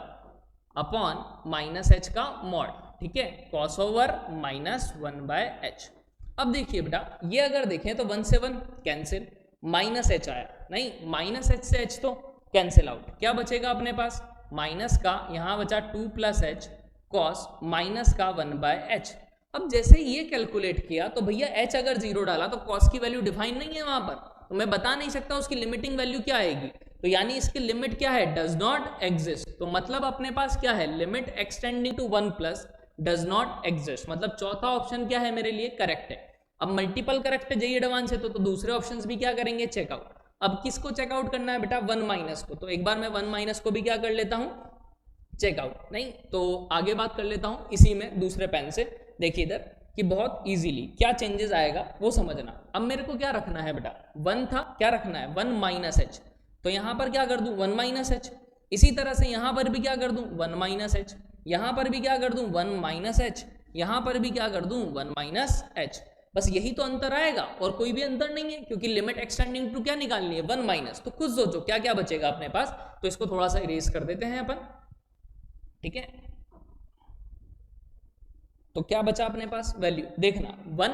upon minus h का मॉड, ठीक है, cos over minus 1 by h. अब देखिए बेटा ये अगर देखें तो 1 से 1 कैंसिल, माइनस एच आया, नहीं माइनस एच से एच तो कैंसिल आउट, क्या बचेगा अपने पास, माइनस का यहाँ बचा 2 प्लस एच कॉस माइनस का 1 बाय एच। अब जैसे ये कैलकुलेट किया तो भैया एच अगर 0 डाला तो कॉस की वैल्यू डिफाइन नहीं है वहां पर, तो मैं बता नहीं सकता उसकी लिमिटिंग वैल्यू क्या आएगी, तो यानी इसकी लिमिट क्या है, डज नॉट एग्जिस्ट। तो मतलब अपने पास क्या है, limit extending to 1 plus does not exist, मतलब चौथा ऑप्शन क्या है मेरे लिए करेक्ट है। अब मल्टीपल करेक्ट है एडवांस है तो दूसरे ऑप्शंस भी क्या करेंगे, चेकआउट। अब किसको चेकआउट करना है बेटा, 1 माइनस को, तो एक बार मैं 1 माइनस को भी क्या कर लेता हूं, चेकआउट, नहीं तो आगे बात कर लेता हूं इसी में दूसरे पेन से। देखिए इधर कि बहुत इजीली क्या चेंजेस आएगा वो समझना। अब मेरे को क्या रखना है बेटा, 1 था, क्या रखना है 1 माइनस एच, तो यहां पर क्या कर दूं 1 माइनस एच, इसी तरह से यहां पर भी क्या कर दूं 1 माइनस एच, यहां पर भी क्या कर दूं 1 माइनस एच, यहां पर भी क्या कर दूं 1 माइनस एच। बस यही तो अंतर आएगा और कोई भी अंतर नहीं है, क्योंकि लिमिट एक्सटेंडिंग टू क्या निकालनी है 1 माइनस। तो खुद सोचो क्या क्या बचेगा अपने पास, तो इसको थोड़ा सा इरेज कर देते हैं अपन, ठीक है। तो क्या बचा अपने पास वैल्यू देखना, 1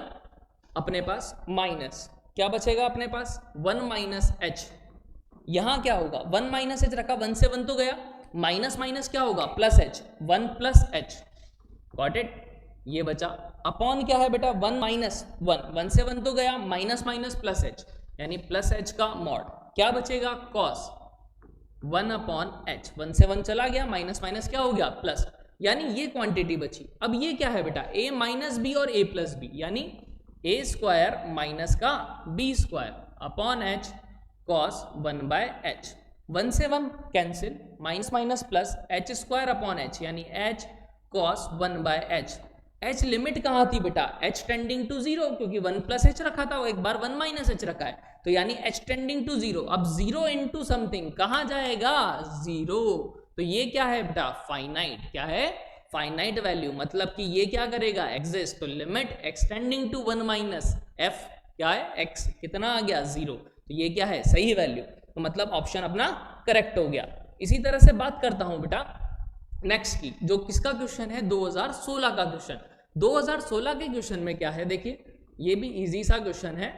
अपने पास माइनस क्या बचेगा अपने पास 1 माइनस एच, यहां क्या होगा 1 माइनस एच रखा, 1 से 1 तो गया, माइनस माइनस क्या होगा plus H, 1 plus H, got it. ये बचा अपॉन क्या है बेटा 1 माइनस 1, 1 से 1 तो गया, माइनस माइनस प्लस एच, यानी प्लस एच का मॉड, क्या बचेगा कॉस 1 अपॉन एच, 1 से 1 चला गया, माइनस माइनस क्या हो गया प्लस, यानी ये क्वांटिटी बची। अब ये क्या है बेटा a माइनस बी और a प्लस बी, यानी a स्क्वायर माइनस का b square upon H cos 1 by H, 1 से 1 cancel, minus minus plus H square upon H, यानी h cos 1 by H. h limit कहाँ थी बेटा, h टेंडिंग टू 0, क्योंकि 1 plus H रखा था, वो एक बार 1 माइनस एच रखा है, तो यानी h टेंडिंग टू 0। अब 0 इंटू समथिंग कहाँ जाएगा 0, तो ये क्या है बेटा फाइनाइट, क्या है फाइनाइट वैल्यू, मतलब कि ये क्या करेगा एग्जिस्ट। तो limit extending to 1 minus f क्या है x, कितना आ गया 0, तो ये क्या है सही वैल्यू, तो मतलब ऑप्शन अपना करेक्ट हो गया। इसी तरह से बात करता हूं बेटा नेक्स्ट की, जो किसका क्वेश्चन है 2016 का क्वेश्चन। 2016 के क्वेश्चन में क्या है देखिए, ये भी इजी सा क्वेश्चन है,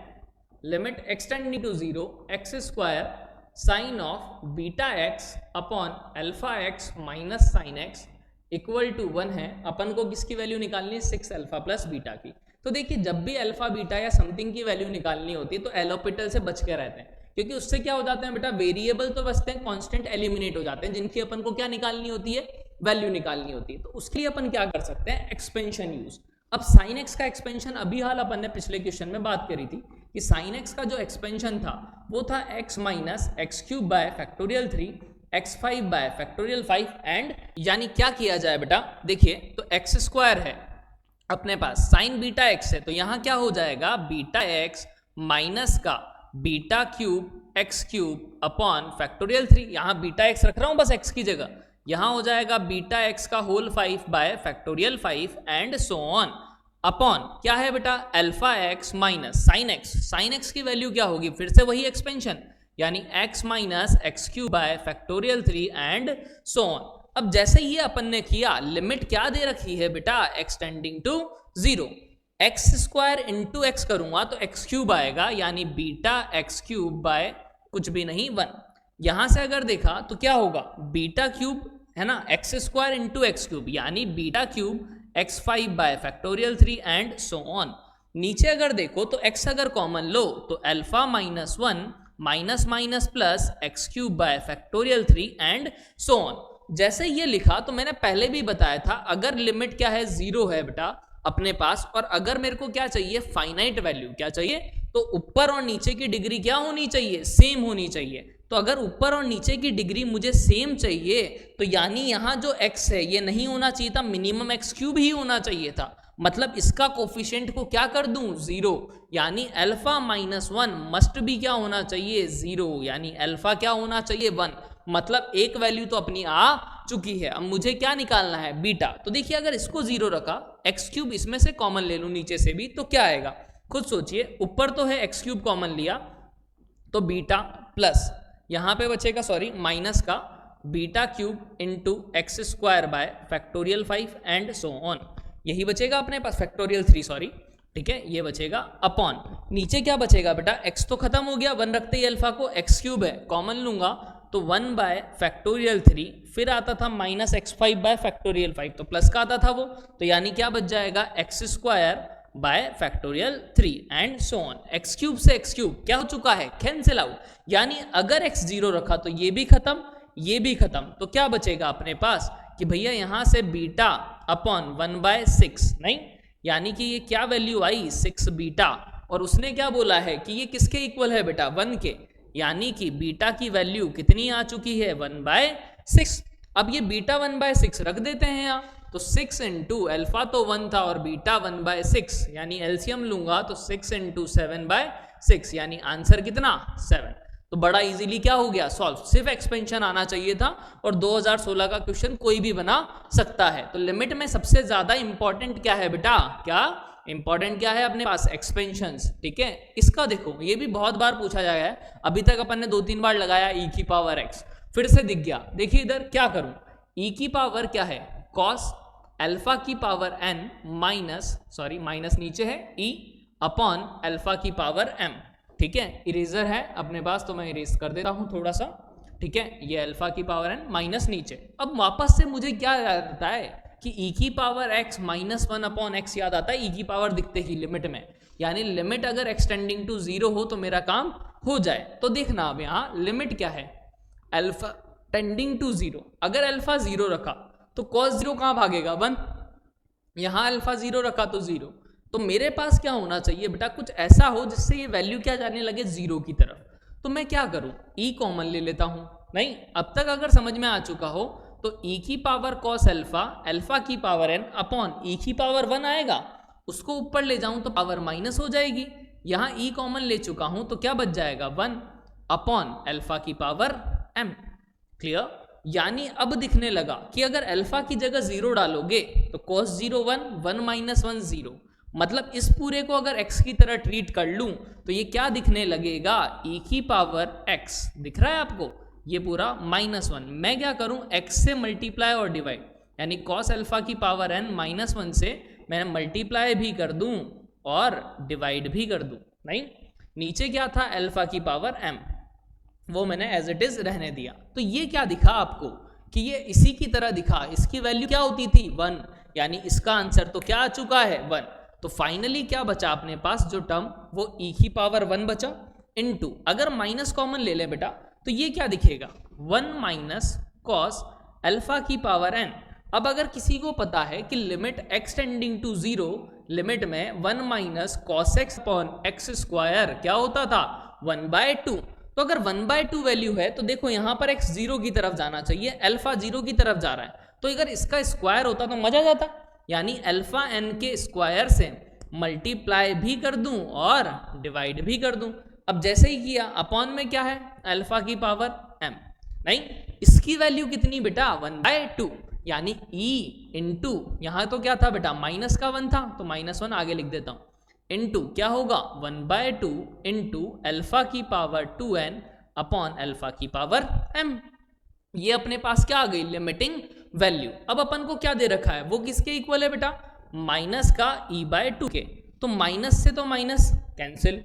limit extending to 0 x square sine of beta x upon alpha x minus sine x equal to 1 है। अपन को किसकी वैल्यू निकालनी है 6 अल्फा प्लस बीटा की। तो देखिए जब भी अल्फा बीटा या समथिंग की वैल्यू निकालनी होती है तो एल हॉस्पिटल से बच के रहते हैं, क्योंकि उससे क्या हो जाता है बेटा वेरिएबल तो बचते हैं, कांस्टेंट एलिमिनेट हो जाते हैं, जिनकी अपन को क्या निकालनी होती है वैल्यू निकालनी होती है। तो उसके लिए अपन क्या कर सकते हैं एक्सपेंशन यूज। अब साइन एक्स का एक्सपेंशन अभी हाल अपन ने पिछले क्वेश्चन में बात करी थी कि साइन एक्स का जो एक्सपेंशन था वो था x minus x cube by factorial 3 x5 by factorial 5 and, यानी क्या किया जाए बेटा देखिए, तो एक्स स्क्वायर है अपने पास, साइन बीटा एक्स है, तो यहां क्या हो जाएगा बीटा एक्स माइनस का beta cube x cube upon factorial 3, यहां बीटा एक्स रख रहा हूं बस एक्स की जगह, यहां हो जाएगा बीटा एक्स का whole 5 by factorial 5 and so on upon क्या है बेटा alpha x minus sine x. Sine x की वैल्यू क्या होगी, फिर से वही एक्सपेंशन, यानी x minus x cube by factorial 3 and so on. अब जैसे ये अपन ने किया, लिमिट क्या दे रखी है बेटा extending to 0, x square into x करूंगा तो एक्स क्यूब आएगा, यानी बीटा एक्स क्यूब बाय कुछ भी नहीं 1। यहां से अगर देखा तो क्या होगा बीटा क्यूब है ना, x square into x cube, यानी beta cube x5 by factorial 3 and so on. नीचे अगर देखो तो x अगर कॉमन लो तो alpha minus 1 minus minus plus x cube by factorial 3 and so on. जैसे ये लिखा तो मैंने पहले भी बताया था, अगर लिमिट क्या है 0 है बेटा अपने पास। और अगर मेरे को क्या चाहिए, फाइनाइट वैल्यू, क्या चाहिए, तो ऊपर और नीचे की डिग्री क्या होनी चाहिए, सेम होनी चाहिए। तो अगर ऊपर और नीचे की डिग्री मुझे सेम चाहिए तो यानी यहां जो x है ये नहीं होना चाहिए था, मिनिमम x क्यूब ही होना चाहिए था। मतलब इसका कोफिशिएंट को क्या कर दूं, 0, यानी अल्फा माइनस 1 मस्ट भी क्या होना चाहिए, 0, यानी अल्फा क्या होना चाहिए, 1। मतलब एक वैल्यू तो अपनी आ चुकी है। अब मुझे क्या निकालना है, बीटा। तो देखिए अगर इसको 0 रखा, एक्स क्यूब इसमें से कॉमन ले लूं नीचे से भी, तो क्या आएगा, खुद सोचिए। ऊपर तो है एक्स क्यूब कॉमन लिया तो बीटा प्लस यहां पे बचेगा, सॉरी माइनस का beta cube into x square by factorial 5 and so on, यही बचेगा अपने पास, फैक्टोरियल 3 सॉरी, ठीक है, ये बचेगा अपॉन नीचे क्या बचेगा बेटा, एक्स तो खत्म हो गया, 1 रखते ही अल्फा को, एक्स क्यूब है कॉमन लूंगा तो 1 बाय फैक्टोरियल 3, फिर आता था माइनस x5 बाय फैक्टोरियल 5, तो प्लस का आता था वो, तो यानी क्या बच जाएगा, x square by factorial 3 and so on. X cube से एक्स क्यूब क्या हो चुका है, कैंसिल आउट, यानी अगर एक्स 0 रखा तो ये भी खत्म, ये भी खत्म, तो क्या बचेगा अपने पास कि भैया यहां से बीटा अपॉन 1/6, नहीं, यानी कि ये क्या वैल्यू आई, 6 बीटा, और उसने क्या बोला है कि ये किसके इक्वल है बेटा, 1 के, यानी कि बीटा की वैल्यू कितनी आ चुकी है, 1/6। अब ये बीटा 1/6 रख देते हैं यहाँ, तो 6 इंटू अल्फा तो 1 था और बीटा 1/6, यानी एलसीएम लूंगा तो 6 इंटू 7/6, यानी आंसर कितना, 7। तो बड़ा इजीली क्या हो गया, सॉल्व। सिर्फ एक्सपेंशन आना चाहिए था और 2016 का क्वेश्चन कोई भी बना सकता है। तो लिमिट में सबसे ज्यादा इंपॉर्टेंट क्या है बेटा, क्या इंपॉर्टेंट क्या है अपने पास, एक्सपेंशंस, ठीक है। इसका देखो ये भी बहुत बार पूछा जाएगा है, अभी तक अपन ने 2-3 बार लगाया e की पावर x, फिर से दिख गया। देखिए इधर क्या करूं, e की पावर क्या है, cos अल्फा की power n minus, sorry minus नीचे है, e अपॉन अल्फा की पावर m, ठीक है। इरेजर है अपने पास तो मैं इरेज कर देता हूं थोड़ा सा, ठीक है। ये अल्फा की पावर n माइनस नीचे। अब वापस से मुझे क्या याद आता है कि e की power x minus 1 upon x याद आता है, e की पावर दिखते ही लिमिट में, यानी लिमिट अगर एक्सटेंडिंग टू 0 हो तो मेरा काम हो जाए। तो देखना अब यहाँ लिमिट क्या है, अल्फा टेंडिंग टू 0, अगर अल्फा 0 रखा तो cos 0 कहाँ भागेगा, 1, यहाँ अल्फा 0 रखा तो 0, तो मेरे पास क्या होना चाहिए बेटा, कुछ ऐसा हो जिससे ये वैल्यू क्या जाने लगे 0 की तरफ। तो मैं क्या करूं, e कॉमन ले लेता हूं, नहीं, अब तक अगर समझ में आ चुका हो तो e की पावर cos अल्फा, अल्फा की पावर n अपॉन e की पावर 1 आएगा, उसको ऊपर ले जाऊं तो पावर माइनस हो जाएगी, यहां e कॉमन ले चुका हूं तो क्या बच जाएगा, 1 अपॉन अल्फा की पावर m, क्लियर। यानी अब दिखने लगा कि अगर अल्फा की जगह 0 डालोगे तो cos 0 1, 1 माइनस 1 0, मतलब इस पूरे को अगर x की तरह ट्रीट कर लूं तो ये क्या दिखने लगेगा, e की पावर x, दिख रहा है आपको, ये पूरा -1। मैं क्या करूं, x से मल्टीप्लाई और डिवाइड, यानी cos अल्फा की पावर n -1 से मैं मल्टीप्लाई भी कर दूं और डिवाइड भी कर दूं, नहीं, नीचे क्या था अल्फा की पावर m, वो मैंने एज इट इज रहने दिया। तो ये क्या दिखा आपको कि ये इसी की तरह दिखा, इसकी वैल्यू क्या होती थी, 1, यानी इसका आंसर तो क्या आ चुका है, 1। तो फाइनली क्या बचा अपने पास जो टर्म, वो e की पावर 1 बचा, इनटू अगर माइनस कॉमन ले ले बेटा तो ये क्या दिखेगा, 1 माइनस cos अल्फा की पावर n। अब अगर किसी को पता है कि limit x tending to 0, limit में 1 minus cos x upon x square क्या होता था, 1/2, तो अगर 1/2 वैल्यू है तो देखो यहां पर x 0 की तरफ जाना चाहिए, अल्फा 0 की तरफ जा रहा है, तो अगर इसका स्क्वायर होता तो मजा जाता, यानी अल्फा n के स्क्वायर से मल्टीप्लाई भी कर दूं और डिवाइड भी कर दूं। अब जैसे ही किया, अपॉन में क्या है, अल्फा की पावर m, नहीं, इसकी वैल्यू कितनी बेटा, 1/2, यानी e इंटू यहां तो क्या था बेटा, माइनस का 1 था तो -1 आगे लिख देता हूं, इंटू क्या होगा 1/2 इंटू अल्फा की पावर 2n अपॉन अल्फा की पावर m। ये अपने पास क्या आ गई, लिमिटिंग वैल्यू। अब अपन को क्या दे रखा है, वो किसके इक्वल है बेटा, माइनस का e/2 के, तो माइनस से तो माइनस कैंसिल,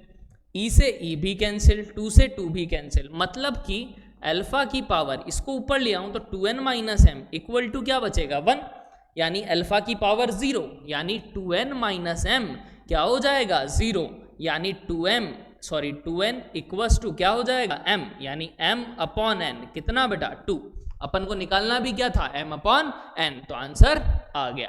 e से e भी कैंसिल, 2 से 2 भी कैंसिल, मतलब कि अल्फा की पावर इसको ऊपर ले आऊं तो 2n minus m equal to क्या बचेगा, 1, यानी अल्फा की पावर 0, यानी 2n माइनस m क्या हो जाएगा, 0, यानी 2n इक्वल्स टू क्या हो जाएगा, m, यानी m अपॉन n, कितना बेटा, 2। अपन को निकालना भी क्या था, m अपॉन n, तो आंसर आ गया।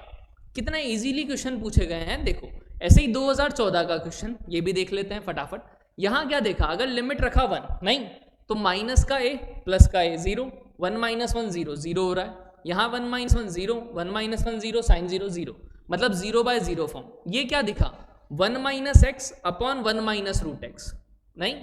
कितना इजीली क्वेश्चन पूछे गए हैं देखो। ऐसे ही 2014 का क्वेश्चन ये भी देख लेते हैं फटाफट। यहाँ क्या देखा, अगर लिमिट रखा 1 नहीं तो माइनस का a प्लस का a 0, 1 माइनस 1 0 0 हो रहा है। यहाँ 1 माइनस 1 0, 1 माइनस 1 0, साइन 0 0, मतलब 0/0 फॉर्म। ये क्या दिखा, 1 minus x upon 1 minus root x, नहीं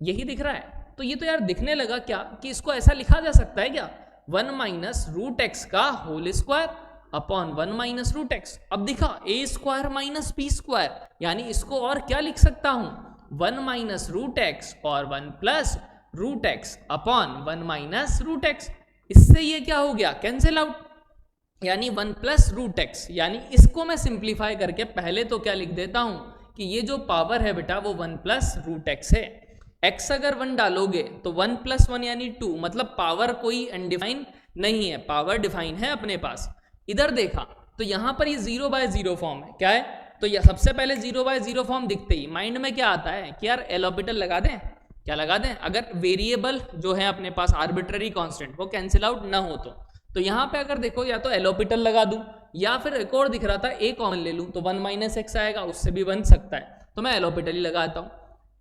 यही दिख रहा है। तो ये तो यार दिखने लगा क्या कि इसको ऐसा लिखा जा सकता है क्या, 1 माइनस रूट एक्स का whole square upon 1 minus root x. अब दिखा a square minus b square, यानी इसको और क्या लिख सकता हूं, 1 माइनस रूट एक्स और 1 plus root x upon 1 minus root x. इससे ये क्या हो गया, कैंसिल आउट, यानी 1 प्लस रूट एक्स। यानी इसको मैं सिंप्लीफाई करके पहले तो क्या लिख देता हूं कि ये जो पावर है बेटा वो 1 प्लस रूट एक्स है। x अगर 1 डालोगे तो 1 प्लस 1 यानी 2, मतलब पावर कोई अनडिफाइन नहीं है, पावर डिफाइन है अपने पास। इधर देखा तो यहां पर ये 0/0 फॉर्म है, क्या है, तो यह सबसे पहले 0/0 फॉर्म दिखते ही माइंड में क्या आता है कि यार एल ऑर्बिटल लगा दें, क्या लगा दें, अगर वेरिएबल जो है अपने पास आर्बिट्ररी कांस्टेंट वो कैंसिल आउट ना हो तो यहाँ पे अगर देखो या तो एल ऑर्बिटल लगा दूं या फिर एक और दिख रहा था a कॉमन ले लूं तो 1 माइनस एक्स आएगा, उससे भी बन सकता है, तो मैं एल ऑर्बिटल ही लगाता हूं।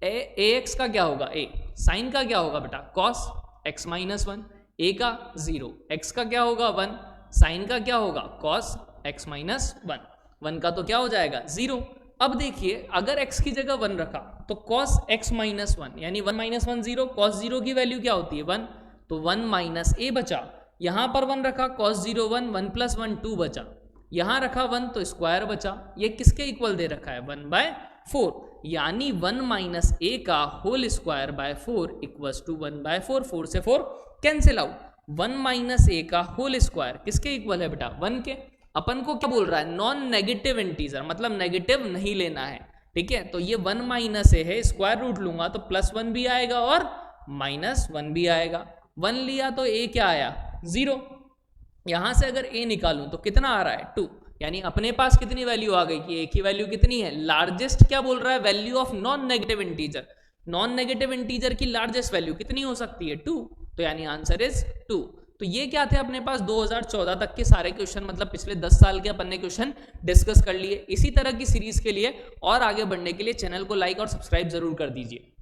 ax का क्या होगा a, साइन का क्या होगा बेटा cos x माइनस 1, a का 0, x का क्या होगा 1, साइन का क्या होगा cos x माइनस 1, 1 का तो क्या हो जाएगा 0। अब देखिए अगर x की जगह 1 रखा तो cos x माइनस 1 यानी 1 माइनस 1 0, cos 0 की वैल्यू क्या होती है 1, तो 1 माइनस a बचा। यहाँ पर 1 रखा cos 0 1, 1 प्लस 1 2 बचा। यहाँ रखा 1 तो स्क्वायर बचा। ये किसके इक्वल दे रखा है 1/4, यानी 1 माइनस a का whole square by 4 equals to 1/4, 4 से 4 कैंसिल आउट। 1 माइनस a का होल स्क्वायर किसके इक्वल है बेटा 1 के। अपन को क्या बोल रहा है, नॉन नेगेटिव इंटीजर, मतलब नेगेटिव नहीं लेना है, ठीक है। तो ये 1 माइनस a है, स्क्वायर रूट लूंगा तो +1 भी आएगा और -1 भी आएगा। 1 लिया तो a क्या आया 0, यहां से अगर a निकालूं तो कितना आ रहा है 2, यानी अपने पास कितनी वैल्यू आ गई कि a की वैल्यू कितनी है, लार्जेस्ट क्या बोल रहा है, value of non negative integer. Non negative integer की लार्जेस्ट वैल्यू कितनी हो सकती है 2, तो यानी आंसर इज 2। तो ये क्या थे अपने पास 2014 तक के सारे क्वेश्चन, मतलब पिछले 10 साल के अपन ने क्वेश्चन डिस्कस कर लिए। इसी तरह की सीरीज के लिए और आगे बढ़ने के लिए चैनल को लाइक और सब्सक्राइब जरूर कर दीजिए।